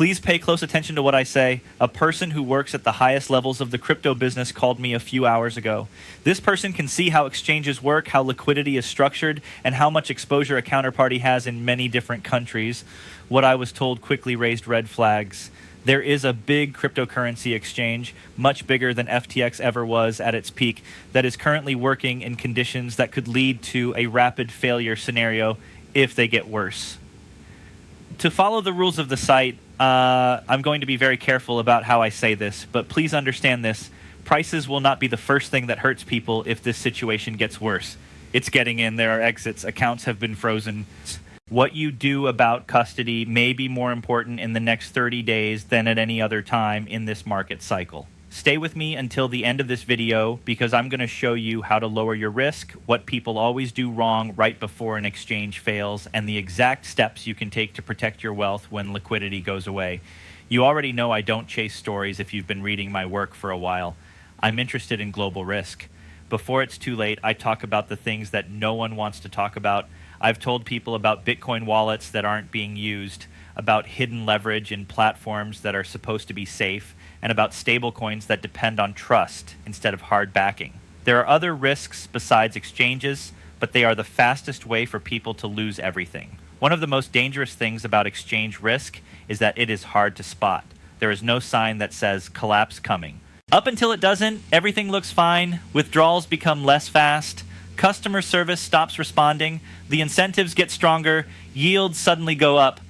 Please pay close attention to what I say. A person who works at the highest levels of the crypto business called me a few hours ago. This person can see how exchanges work, how liquidity is structured, and how much exposure a counterparty has in many different countries. What I was told quickly raised red flags. There is a big cryptocurrency exchange, much bigger than FTX ever was at its peak, that is currently working in conditions that could lead to a rapid failure scenario if they get worse. To follow the rules of the site, I'm going to be very careful about how I say this, but please understand this. Prices will not be the first thing that hurts people if this situation gets worse. It's getting in, there are exits, accounts have been frozen. What you do about custody may be more important in the next 30 days than at any other time in this market cycle. Stay with me until the end of this video because I'm going to show you how to lower your risk, what people always do wrong right before an exchange fails, and the exact steps you can take to protect your wealth when liquidity goes away. You already know I don't chase stories if you've been reading my work for a while. I'm interested in global risk. Before it's too late, I talk about the things that no one wants to talk about. I've told people about Bitcoin wallets that aren't being used, about hidden leverage in platforms that are supposed to be safe, and about stablecoins that depend on trust instead of hard backing. There are other risks besides exchanges, but they are the fastest way for people to lose everything. One of the most dangerous things about exchange risk is that it is hard to spot. There is no sign that says collapse coming. Up until it doesn't, everything looks fine, withdrawals become less fast, customer service stops responding, the incentives get stronger, yields suddenly go up.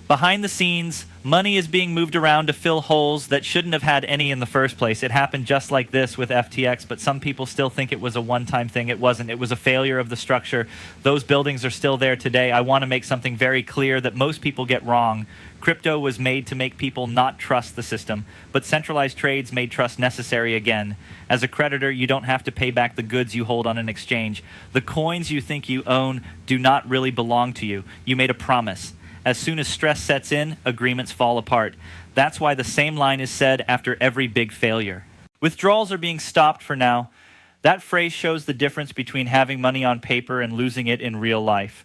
Behind the scenes, money is being moved around to fill holes that shouldn't have had any in the first place. It happened just like this with FTX, but some people still think it was a one-time thing. It wasn't. It was a failure of the structure. Those buildings are still there today. I want to make something very clear that most people get wrong. Crypto was made to make people not trust the system, but centralized trades made trust necessary again. As a creditor, you don't have to pay back the goods you hold on an exchange. The coins you think you own do not really belong to you. You made a promise. As soon as stress sets in, agreements fall apart. That's why the same line is said after every big failure. Withdrawals are being stopped for now. That phrase shows the difference between having money on paper and losing it in real life.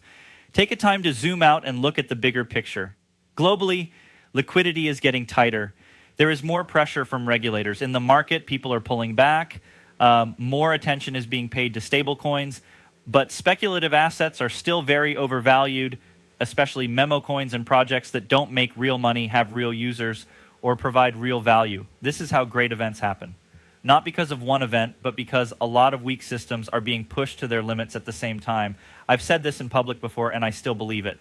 Take a time to zoom out and look at the bigger picture. Globally, liquidity is getting tighter. There is more pressure from regulators. In the market, people are pulling back. More attention is being paid to stablecoins, but speculative assets are still very overvalued, especially memo coins and projects that don't make real money, have real users, or provide real value. This is how great events happen. Not because of one event, but because a lot of weak systems are being pushed to their limits at the same time. I've said this in public before, and I still believe it.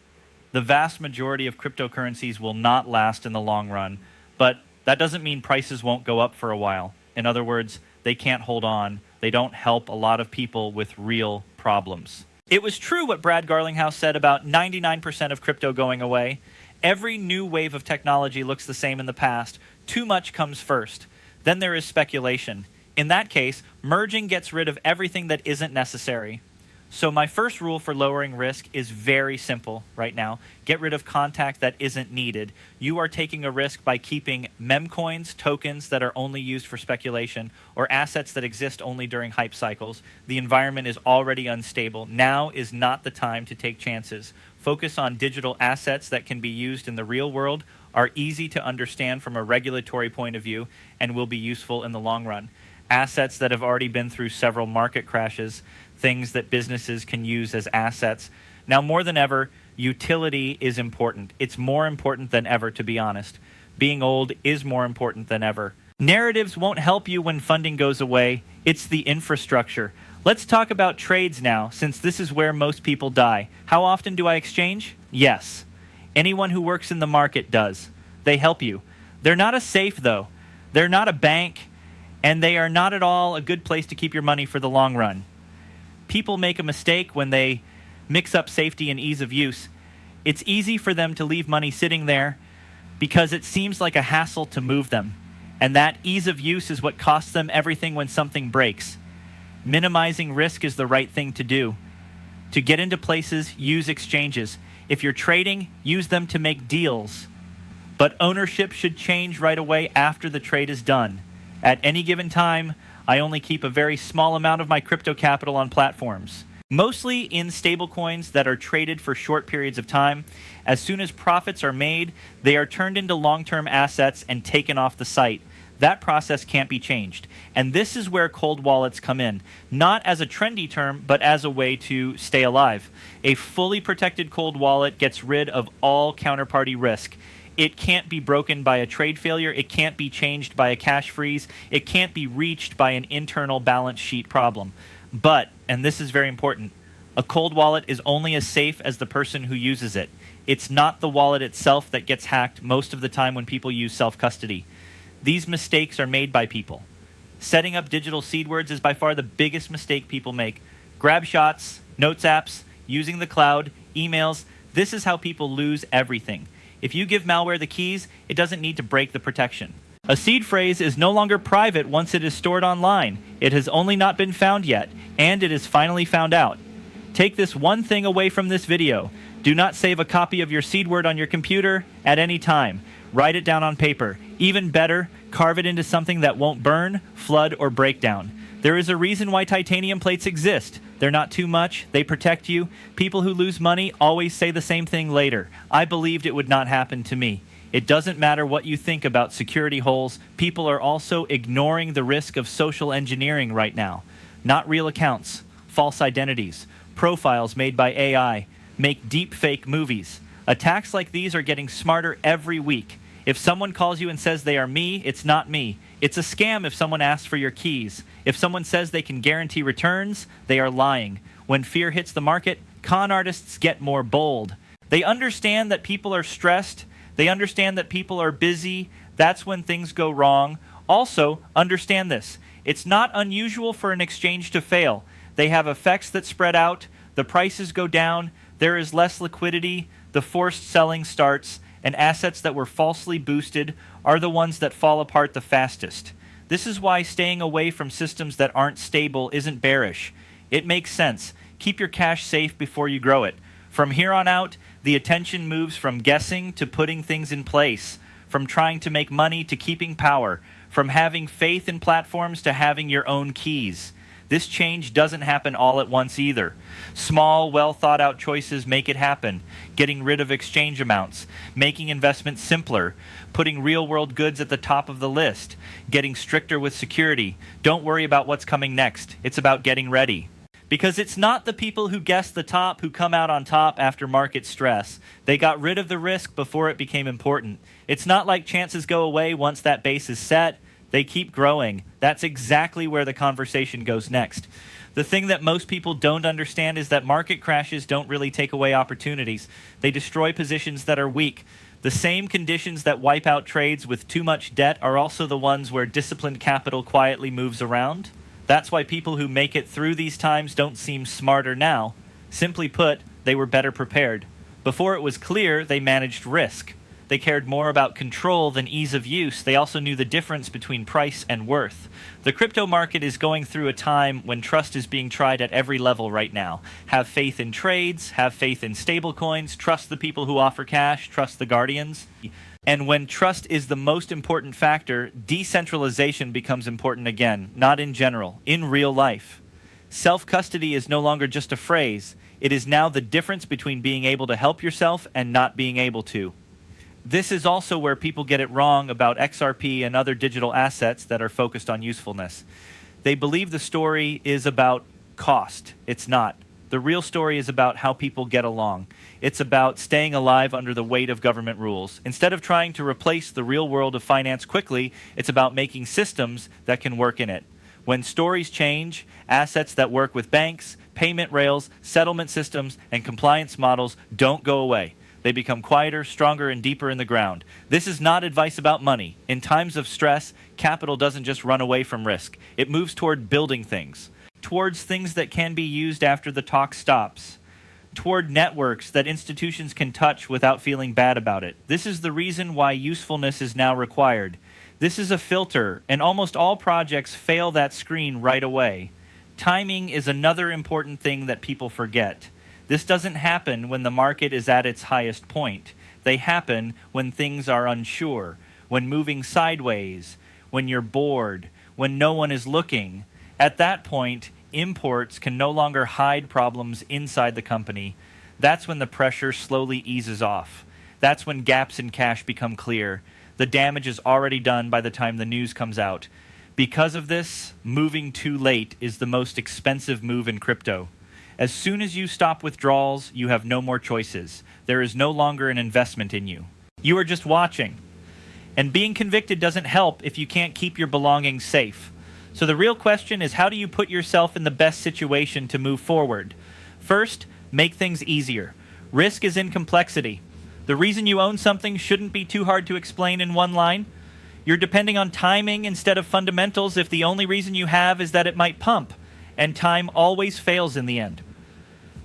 The vast majority of cryptocurrencies will not last in the long run, but that doesn't mean prices won't go up for a while. In other words, they can't hold on. They don't help a lot of people with real problems. It was true what Brad Garlinghouse said about 99% of crypto going away. Every new wave of technology looks the same in the past. Too much comes first. Then there is speculation. In that case, merging gets rid of everything that isn't necessary. So my first rule for lowering risk is very simple right now. Get rid of contact that isn't needed. You are taking a risk by keeping mem coins, tokens that are only used for speculation, or assets that exist only during hype cycles. The environment is already unstable. Now is not the time to take chances. Focus on digital assets that can be used in the real world, are easy to understand from a regulatory point of view, and will be useful in the long run. Assets that have already been through several market crashes, things that businesses can use as assets. Now, more than ever, utility is important. It's more important than ever, to be honest. Being old is more important than ever. Narratives won't help you when funding goes away. It's the infrastructure. Let's talk about trades now, since this is where most people die. How often do I exchange? Yes. Anyone who works in the market does. They help you. They're not a safe, though. They're not a bank, and they are not at all a good place to keep your money for the long run. People make a mistake when they mix up safety and ease of use. It's easy for them to leave money sitting there because it seems like a hassle to move them. And that ease of use is what costs them everything when something breaks. Minimizing risk is the right thing to do. To get into places, use exchanges. If you're trading, use them to make deals. But ownership should change right away after the trade is done. At any given time, I only keep a very small amount of my crypto capital on platforms. mostly in stablecoins that are traded for short periods of time. As soon as profits are made, they are turned into long-term assets and taken off the site. That process can't be changed. And this is where cold wallets come in, not as a trendy term, but as a way to stay alive. A fully protected cold wallet gets rid of all counterparty risk. It can't be broken by a trade failure. It can't be changed by a cash freeze. It can't be reached by an internal balance sheet problem. But, and this is very important, a cold wallet is only as safe as the person who uses it. It's not the wallet itself that gets hacked most of the time when people use self-custody. These mistakes are made by people. Setting up digital seed words is by far the biggest mistake people make. Grab shots, notes apps, using the cloud, emails, this is how people lose everything. If you give malware the keys, it doesn't need to break the protection. A seed phrase is no longer private once it is stored online. It has only not been found yet, and it is finally found out. Take this one thing away from this video. Do not save a copy of your seed word on your computer at any time. Write it down on paper. Even better, carve it into something that won't burn, flood, or break down. There is a reason why titanium plates exist. They're not too much. They protect you. People who lose money always say the same thing later. I believed it would not happen to me. It doesn't matter what you think about security holes. People are also ignoring the risk of social engineering right now. Not real accounts, false identities, profiles made by AI, make deep fake movies. Attacks like these are getting smarter every week. If someone calls you and says they are me, it's not me. It's a scam if someone asks for your keys. If someone says they can guarantee returns, they are lying. When fear hits the market, con artists get more bold. They understand that people are stressed. They understand that people are busy. That's when things go wrong. Also, understand this. It's not unusual for an exchange to fail. They have effects that spread out. The prices go down. There is less liquidity. The forced selling starts. And assets that were falsely boosted are the ones that fall apart the fastest. This is why staying away from systems that aren't stable isn't bearish. It makes sense. Keep your cash safe before you grow it. From here on out, the attention moves from guessing to putting things in place, from trying to make money to keeping power, from having faith in platforms to having your own keys. This change doesn't happen all at once either. Small, well-thought-out choices make it happen. Getting rid of exchange amounts, making investments simpler, putting real-world goods at the top of the list, getting stricter with security. Don't worry about what's coming next. It's about getting ready. Because it's not the people who guess the top who come out on top after market stress. They got rid of the risk before it became important. It's not like chances go away once that base is set. They keep growing. That's exactly where the conversation goes next. The thing that most people don't understand is that market crashes don't really take away opportunities. They destroy positions that are weak. The same conditions that wipe out trades with too much debt are also the ones where disciplined capital quietly moves around. That's why people who make it through these times don't seem smarter now. Simply put, they were better prepared. Before it was clear, they managed risk. They cared more about control than ease of use. They also knew the difference between price and worth. The crypto market is going through a time when trust is being tried at every level right now. Have faith in trades, have faith in stablecoins, trust the people who offer cash, trust the guardians. And when trust is the most important factor, decentralization becomes important again, not in general, in real life. Self-custody is no longer just a phrase. It is now the difference between being able to help yourself and not being able to. This is also where people get it wrong about XRP and other digital assets that are focused on usefulness. They believe the story is about cost. It's not. The real story is about how people get along. It's about staying alive under the weight of government rules. Instead of trying to replace the real world of finance quickly, it's about making systems that can work in it. When stories change, assets that work with banks, payment rails, settlement systems, and compliance models don't go away. They become quieter, stronger, and deeper in the ground. This is not advice about money. In times of stress, capital doesn't just run away from risk. It moves toward building things, towards things that can be used after the talk stops, toward networks that institutions can touch without feeling bad about it. This is the reason why usefulness is now required. This is a filter, and almost all projects fail that screen right away. Timing is another important thing that people forget. This doesn't happen when the market is at its highest point. They happen when things are unsure, when moving sideways, when you're bored, when no one is looking. At that point, imports can no longer hide problems inside the company, that's when the pressure slowly eases off. That's when gaps in cash become clear. The damage is already done by the time the news comes out. Because of this, moving too late is the most expensive move in crypto. As soon as you stop withdrawals, you have no more choices. There is no longer an investment in you. You are just watching. And being convicted doesn't help if you can't keep your belongings safe. So the real question is, how do you put yourself in the best situation to move forward? First, make things easier. Risk is in complexity. The reason you own something shouldn't be too hard to explain in one line. You're depending on timing instead of fundamentals if the only reason you have is that it might pump, and time always fails in the end.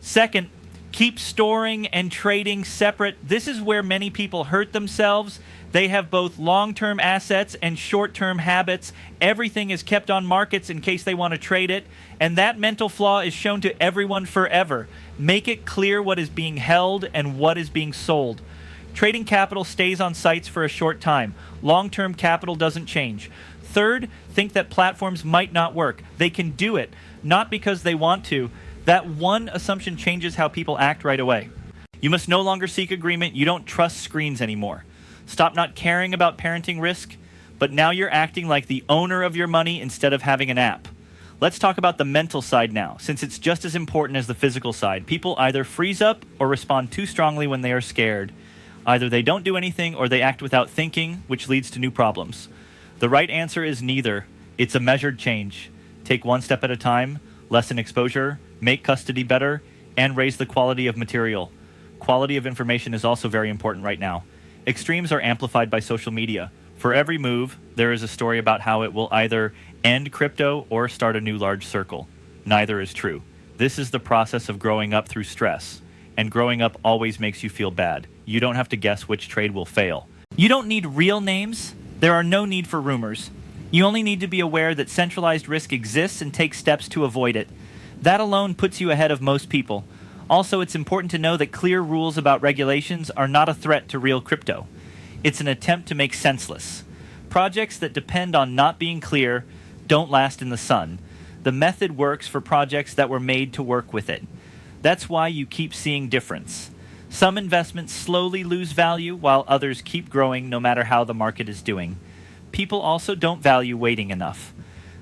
Second, keep storing and trading separate. This is where many people hurt themselves. They have both long-term assets and short-term habits. Everything is kept on markets in case they want to trade it, and that mental flaw is shown to everyone forever. Make it clear what is being held and what is being sold. Trading capital stays on sites for a short time. Long-term capital doesn't change. Third, think that platforms might not work. They can do it, not because they want to. That one assumption changes how people act right away. You must no longer seek agreement. You don't trust screens anymore. Stop not caring about parenting risk, but now you're acting like the owner of your money instead of having an app. Let's talk about the mental side now, since it's just as important as the physical side. People either freeze up or respond too strongly when they are scared. Either they don't do anything or they act without thinking, which leads to new problems. The right answer is neither. It's a measured change. Take one step at a time, lessen exposure, make custody better, and raise the quality of material. Quality of information is also very important right now. Extremes are amplified by social media. For every move, there is a story about how it will either end crypto or start a new large circle. Neither is true. This is the process of growing up through stress. And growing up always makes you feel bad. You don't have to guess which trade will fail. You don't need real names. There are no need for rumors. You only need to be aware that centralized risk exists and take steps to avoid it. That alone puts you ahead of most people. Also, it's important to know that clear rules about regulations are not a threat to real crypto. It's an attempt to make senseless. Projects that depend on not being clear don't last in the sun. The method works for projects that were made to work with it. That's why you keep seeing difference. Some investments slowly lose value while others keep growing no matter how the market is doing. People also don't value waiting enough.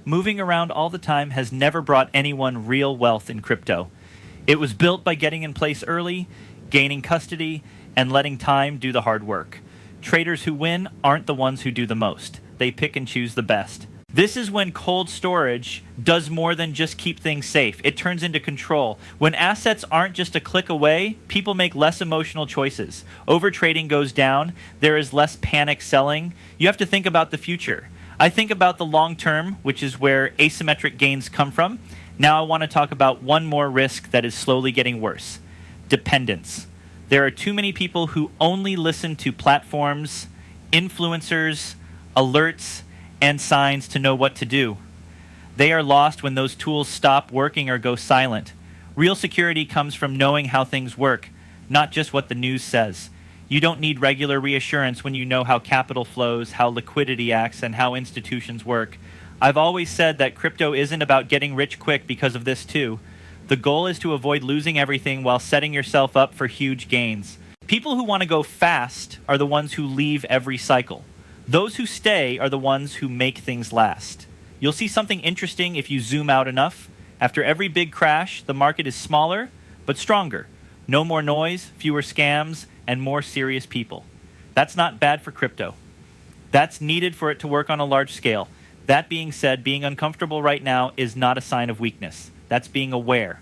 Moving around all the time has never brought anyone real wealth in crypto. It was built by getting in place early, gaining custody, and letting time do the hard work. Traders who win aren't the ones who do the most. They pick and choose the best. This is when cold storage does more than just keep things safe. It turns into control. When assets aren't just a click away, people make less emotional choices. Overtrading goes down. There is less panic selling. You have to think about the future. I think about the long term, which is where asymmetric gains come from. Now I want to talk about one more risk that is slowly getting worse. Dependence. There are too many people who only listen to platforms, influencers, alerts, and signs to know what to do. They are lost when those tools stop working or go silent. Real security comes from knowing how things work, not just what the news says. You don't need regular reassurance when you know how capital flows, how liquidity acts, and how institutions work. I've always said that crypto isn't about getting rich quick because of this too. The goal is to avoid losing everything while setting yourself up for huge gains. People who want to go fast are the ones who leave every cycle. Those who stay are the ones who make things last. You'll see something interesting if you zoom out enough. After every big crash, the market is smaller, but stronger. No more noise, fewer scams, and more serious people. That's not bad for crypto. That's needed for it to work on a large scale. That being said, being uncomfortable right now is not a sign of weakness. That's being aware.